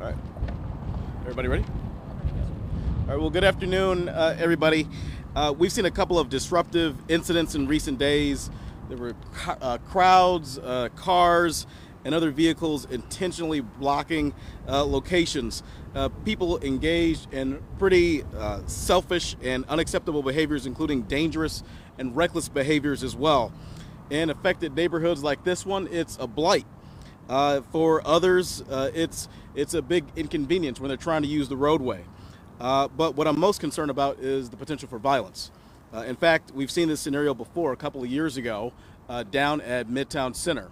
All right. Everybody ready? All right. Well, good afternoon, everybody. We've seen a couple of disruptive incidents in recent days. There were crowds, cars, and other vehicles intentionally blocking locations. People engaged in pretty selfish and unacceptable behaviors, including dangerous and reckless behaviors as well. In affected neighborhoods like this one, it's a blight. For others, it's a big inconvenience when they're trying to use the roadway. But what I'm most concerned about is the potential for violence. In fact, we've seen this scenario before a couple of years ago down at Midtown Center.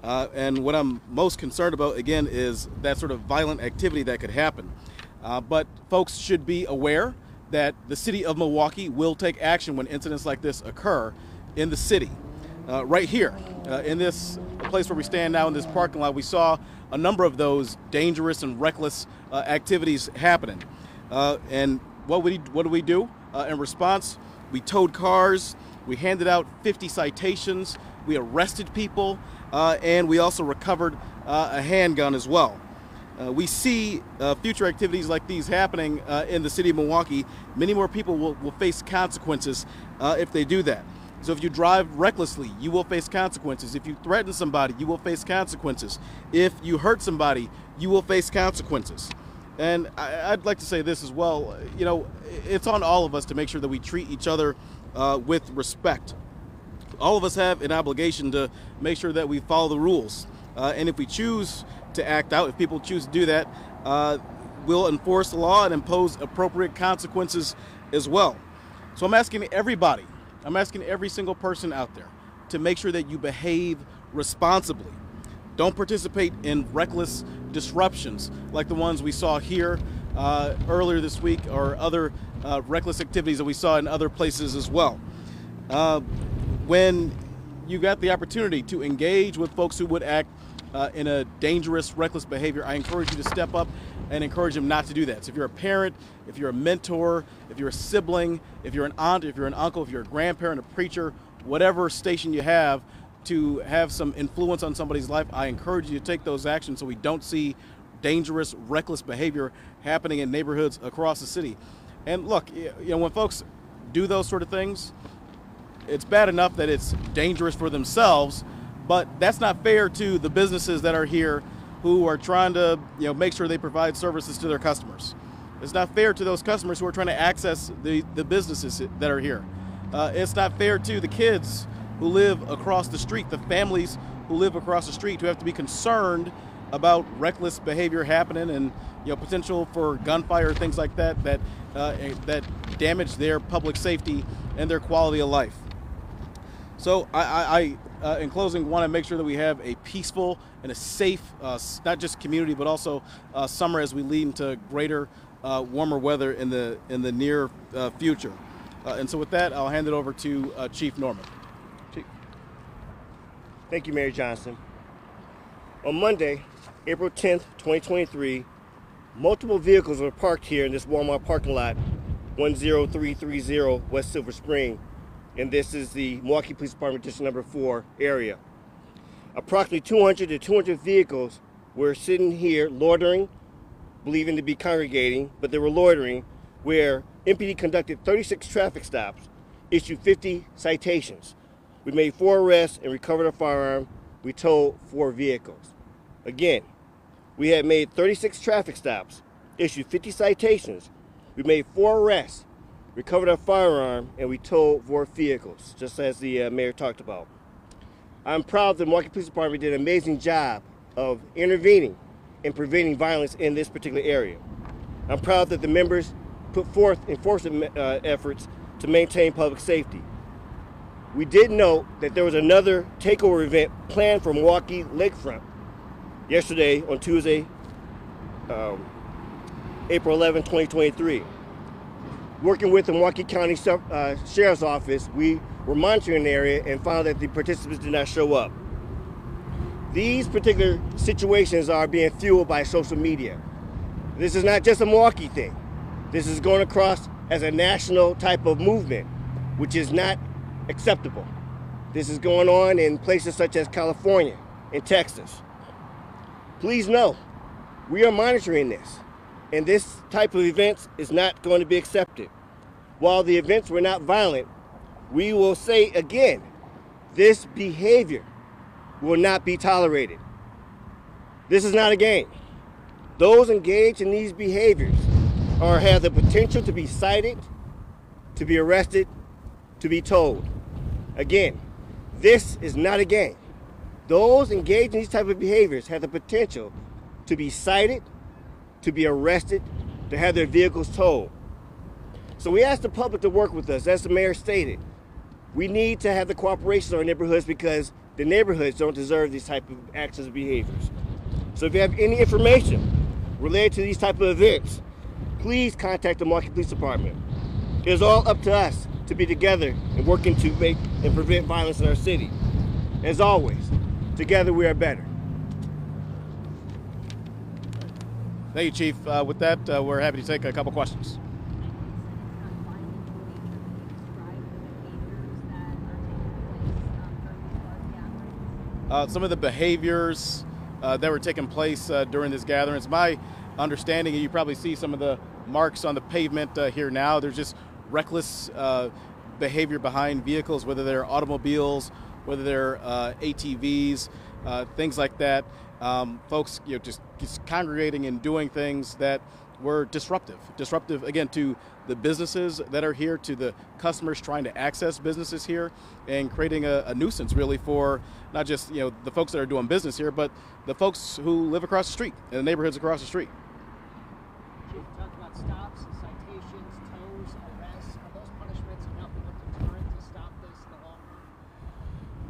And what I'm most concerned about, again, is that sort of violent activity that could happen. But folks should be aware that the city of Milwaukee will take action when incidents like this occur in the city. Right here, in this place where we stand now in this parking lot, we saw a number of those dangerous and reckless activities happening. And what do we do in response? We towed cars, we handed out 50 citations, we arrested people, and we also recovered a handgun as well. We see future activities like these happening in the city of Milwaukee. Many more people will face consequences if they do that. So if you drive recklessly, you will face consequences. If you threaten somebody, you will face consequences. If you hurt somebody, you will face consequences. And I'd like to say this as well. You know, it's on all of us to make sure that we treat each other with respect. All of us have an obligation to make sure that we follow the rules. And if we choose to act out, if people choose to do that, we'll enforce the law and impose appropriate consequences as well. So I'm asking everybody, I'm asking every single person out there to make sure that you behave responsibly. Don't participate in reckless disruptions like the ones we saw here earlier this week, or other reckless activities that we saw in other places as well. When you got the opportunity to engage with folks who would act in a dangerous, reckless behavior, I encourage you to step up and encourage them not to do that. So if you're a parent, if you're a mentor, if you're a sibling, if you're an aunt, if you're an uncle, if you're a grandparent, a preacher, whatever station you have to have some influence on somebody's life, I encourage you to take those actions so we don't see dangerous, reckless behavior happening in neighborhoods across the city. And look, you know, when folks do those sort of things, it's bad enough that it's dangerous for themselves, but that's not fair to the businesses that are here who are trying to, you know, make sure they provide services to their customers. It's not fair to those customers who are trying to access the businesses that are here. It's not fair to the kids who live across the street, the families who live across the street, who have to be concerned about reckless behavior happening and, you know, potential for gunfire, things like that, that damage their public safety and their quality of life. So I in closing, want to make sure that we have a peaceful and a safe, not just community, but also summer as we lead into greater, warmer weather in the near future. And so with that, I'll hand it over to Chief Norman. Chief. Thank you, Mayor Johnson. On Monday, April 10th, 2023, multiple vehicles were parked here in this Walmart parking lot, 10330 West Silver Spring. And this is the Milwaukee Police Department District Number 4 area. Approximately 200 to 200 vehicles were sitting here loitering, believing to be congregating, but they were loitering, where MPD conducted 36 traffic stops, issued 50 citations. We made 4 arrests and recovered a firearm. We towed 4 vehicles. Again, we had made 36 traffic stops, issued 50 citations. We made 4 arrests, recovered a firearm, and we towed 4 vehicles, just as the mayor talked about. I'm proud that the Milwaukee Police Department did an amazing job of intervening and preventing violence in this particular area. I'm proud that the members put forth enforcement efforts to maintain public safety. We did note that there was another takeover event planned for Milwaukee Lakefront yesterday on Tuesday, April 11, 2023. Working with the Milwaukee County Sheriff's Office, we were monitoring the area and found that the participants did not show up. These particular situations are being fueled by social media. This is not just a Milwaukee thing. This is going across as a national type of movement, which is not acceptable. This is going on in places such as California and Texas. Please know We are monitoring this, and this type of events is not going to be accepted. While the events were not violent, we will say again, this behavior will not be tolerated. This is not a game. Those engaged in these behaviors have the potential to be cited, to be arrested, to be told. Again, this is not a game. Those engaged in these type of behaviors have the potential to be cited, to be arrested, to have their vehicles towed. So we ask the public to work with us. As the mayor stated, we need to have the cooperation of our neighborhoods because the neighborhoods don't deserve these type of actions and behaviors. So if you have any information related to these type of events, please contact the Milwaukee Police Department. It is all up to us to be together and working to make and prevent violence in our city. As always, together we are better. Thank you, Chief. With that, we're happy to take a couple questions. Some of the behaviors that were taking place during this gathering. It's my understanding, and you probably see some of the marks on the pavement here now. There's just reckless behavior behind vehicles, whether they're automobiles, whether they're ATVs, things like that. Folks, just congregating and doing things that were disruptive again to the businesses that are here, to the customers trying to access businesses here, and creating a nuisance really for not just the folks that are doing business here, but the folks who live across the street and the neighborhoods across the street. Chief, talked about stops, citations, tows, arrests. Are those punishments enough of a deterrent to stop this in the long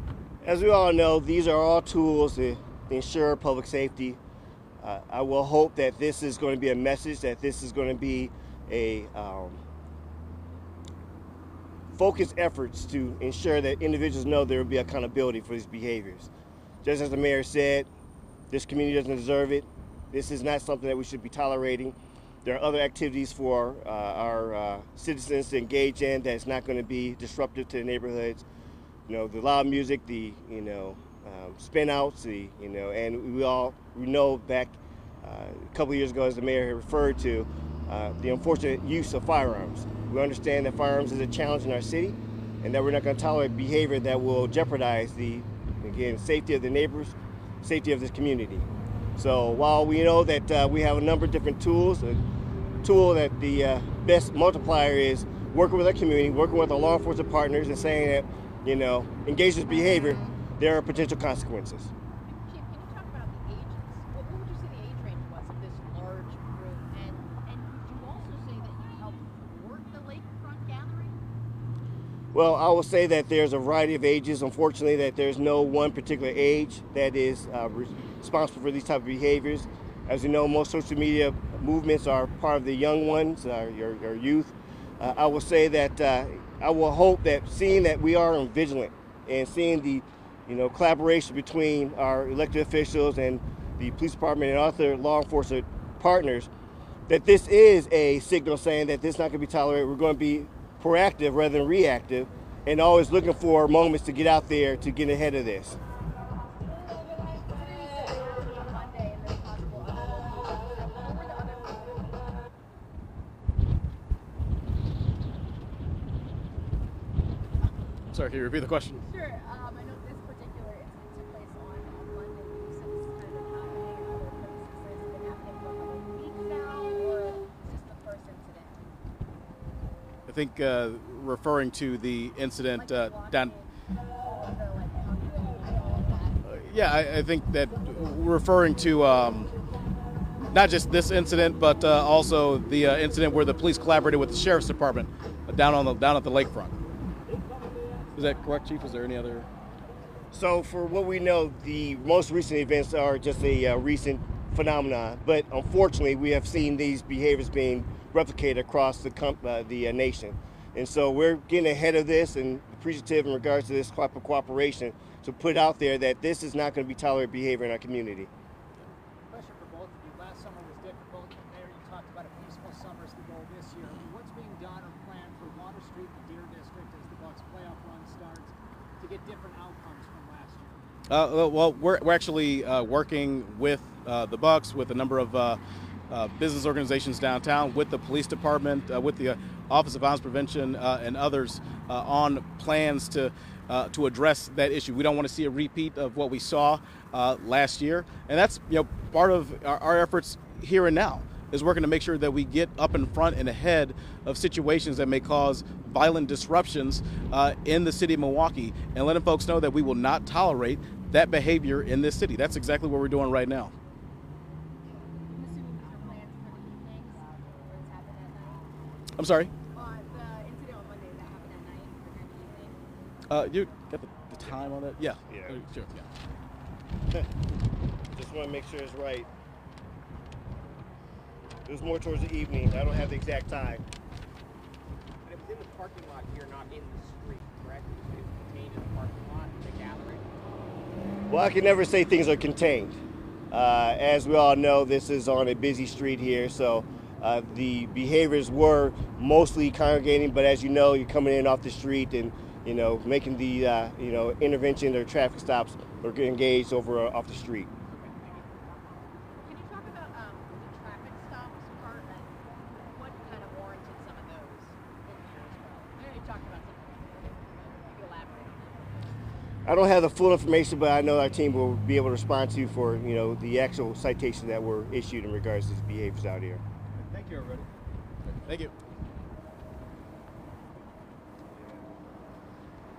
run? As we all know, these are all tools to ensure public safety. I will hope that this is going to be a message, that this is going to be a focused efforts to ensure that individuals know there will be accountability for these behaviors. Just as the mayor said, this community doesn't deserve it. This is not something that we should be tolerating. There are other activities for our citizens to engage in that's not going to be disruptive to the neighborhoods. The loud music, the spin outs, and we know back a couple of years ago, as the mayor had referred to, the unfortunate use of firearms. We understand that firearms is a challenge in our city, and that we're not going to tolerate behavior that will jeopardize the safety of the neighbors, safety of this community. So while we know that we have a number of different tools, a tool that the best multiplier is working with our community, working with our law enforcement partners, and saying that engage this behavior, there are potential consequences. Chief, can you talk about the ages? What would you say the age range was of this large group? And would you also say that you helped thwart the lakefront gathering? Well, I will say that there's a variety of ages. Unfortunately, that there's no one particular age that is responsible for these type of behaviors. As you know, most social media movements are part of the young ones, your youth. I will say that I will hope that seeing that we are vigilant and seeing the collaboration between our elected officials and the police department and other law enforcement partners, that this is a signal saying that this is not going to be tolerated. We're going to be proactive rather than reactive, and always looking for moments to get out there to get ahead of this. Sorry, can you repeat the question? Sure. I know this particular incident took place on Monday. You said this has kind of been happening in other places. Has it been happening for a couple of weeks now, or is this the first incident? I think referring to the incident down. Yeah, I think that we're referring to not just this incident, but also the incident where the police collaborated with the sheriff's department down at the lakefront. Is that correct, Chief? Is there any other? So for what we know, the most recent events are just a recent phenomenon, but unfortunately we have seen these behaviors being replicated across the nation. And so we're getting ahead of this and appreciative in regards to this type of cooperation to put out there that this is not going to be tolerated behavior in our community. Question for both of you. Last summer was difficult. Mayor, you talked about a peaceful summer's the goal this year. What's being done or planned for Water Street and Deer District as the Bucks playoff run starts to get different outcomes from last year? Well, we're actually working with the Bucks, with a number of business organizations downtown, with the police department, with the Office of Violence Prevention, and others on plans to address that issue. We don't want to see a repeat of what we saw last year, and that's part of our efforts here and now, is working to make sure that we get up in front and ahead of situations that may cause violent disruptions in the city of Milwaukee, and letting folks know that we will not tolerate that behavior in this city. That's exactly what we're doing right now. I'm assuming these are plans for the evenings where it's happened at night. I'm sorry? The incident on Monday, that happened at night or during the evening? You got the time on that? Yeah. Yeah. Sure. Yeah. Just want to make sure it's right. It was more towards the evening. I don't have the exact time. And it was in the parking lot here, not in the street, correct? It was contained in the parking lot, the gathering? Well, I can never say things are contained. As we all know, this is on a busy street here, so the behaviors were mostly congregating, but as you know, you're coming in off the street and making the intervention or traffic stops or get engaged over off the street. Can you talk about the traffic stops part and what kind of warranted some of those in here as well? I know you talked about some of them, but you elaborate on that. I don't have the full information, but I know our team will be able to respond to you for the actual citations that were issued in regards to these behaviors out here. Thank you, everybody. Thank you.